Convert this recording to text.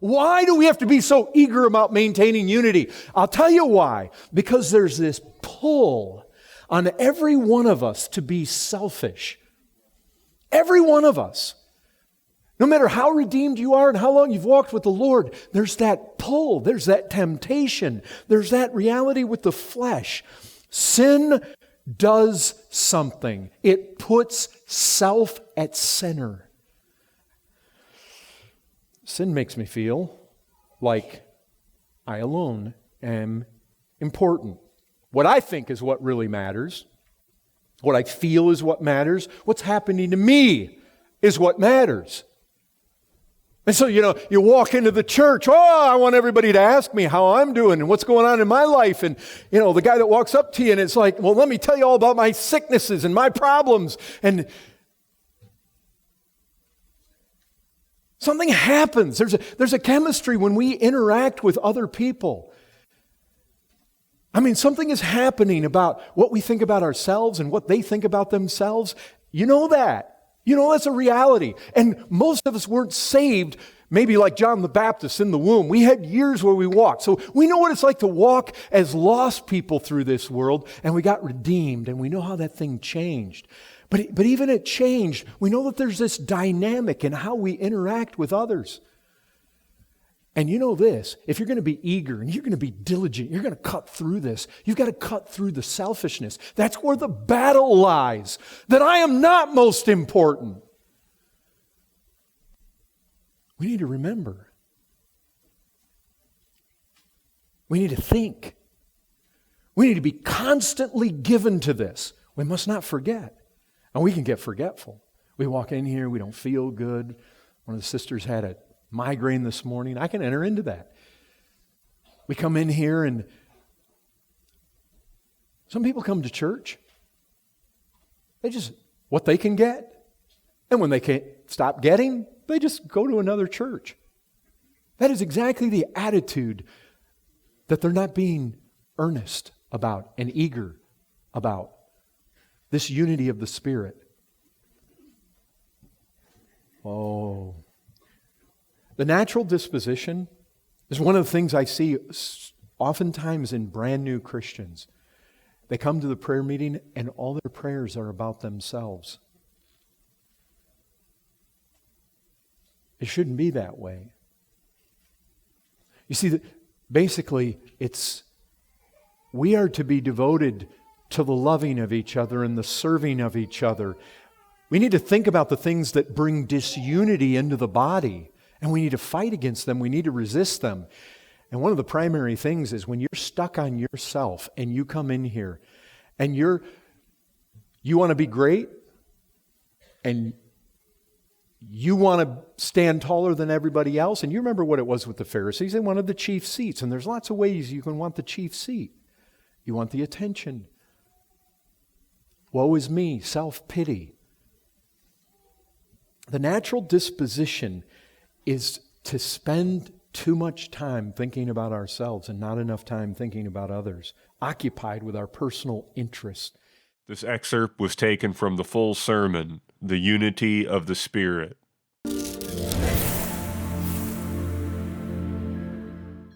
Why do we have to be so eager about maintaining unity? I'll tell you why. Because there's this pull on every one of us to be selfish. Every one of us. No matter how redeemed you are and how long you've walked with the Lord, there's that pull, there's that temptation, there's that reality with the flesh. Sin does something. It puts self at center. Sin makes me feel like I alone am important. What I think is what really matters. What I feel is what matters. What's happening to me is what matters. And so, you walk into the church, I want everybody to ask me how I'm doing and what's going on in my life. And, the guy that walks up to you and it's like, well, let me tell you all about my sicknesses and my problems. And something happens. There's a chemistry when we interact with other people. Something is happening about what we think about ourselves and what they think about themselves. You know that. That's a reality. And most of us weren't saved, maybe like John the Baptist in the womb. We had years where we walked. So we know what it's like to walk as lost people through this world, and we got redeemed, and we know how that thing changed. But even it changed, we know that there's this dynamic in how we interact with others. And you know this, if you're going to be eager and you're going to be diligent, you're going to cut through this. You've got to cut through the selfishness. That's where the battle lies. That I am not most important. We need to remember. We need to think. We need to be constantly given to this. We must not forget. And we can get forgetful. We walk in here, we don't feel good. One of the sisters had a migraine this morning. I can enter into that. We come in here and some people come to church. They just, what they can get. And when they can't stop getting, they just go to another church. That is exactly the attitude that they're not being earnest about and eager about. This unity of the Spirit. Oh. The natural disposition is one of the things I see oftentimes in brand new Christians. They come to the prayer meeting and all their prayers are about themselves. It shouldn't be that way. You see, basically, we are to be devoted to the loving of each other and the serving of each other. We need to think about the things that bring disunity into the body. And we need to fight against them. We need to resist them. And one of the primary things is when you're stuck on yourself and you come in here and you want to be great and you want to stand taller than everybody else. And you remember what it was with the Pharisees. They wanted the chief seats. And there's lots of ways you can want the chief seat. You want the attention. Woe is me, self-pity. The natural disposition is to spend too much time thinking about ourselves and not enough time thinking about others, occupied with our personal interests. This excerpt was taken from the full sermon, The Unity of the Spirit.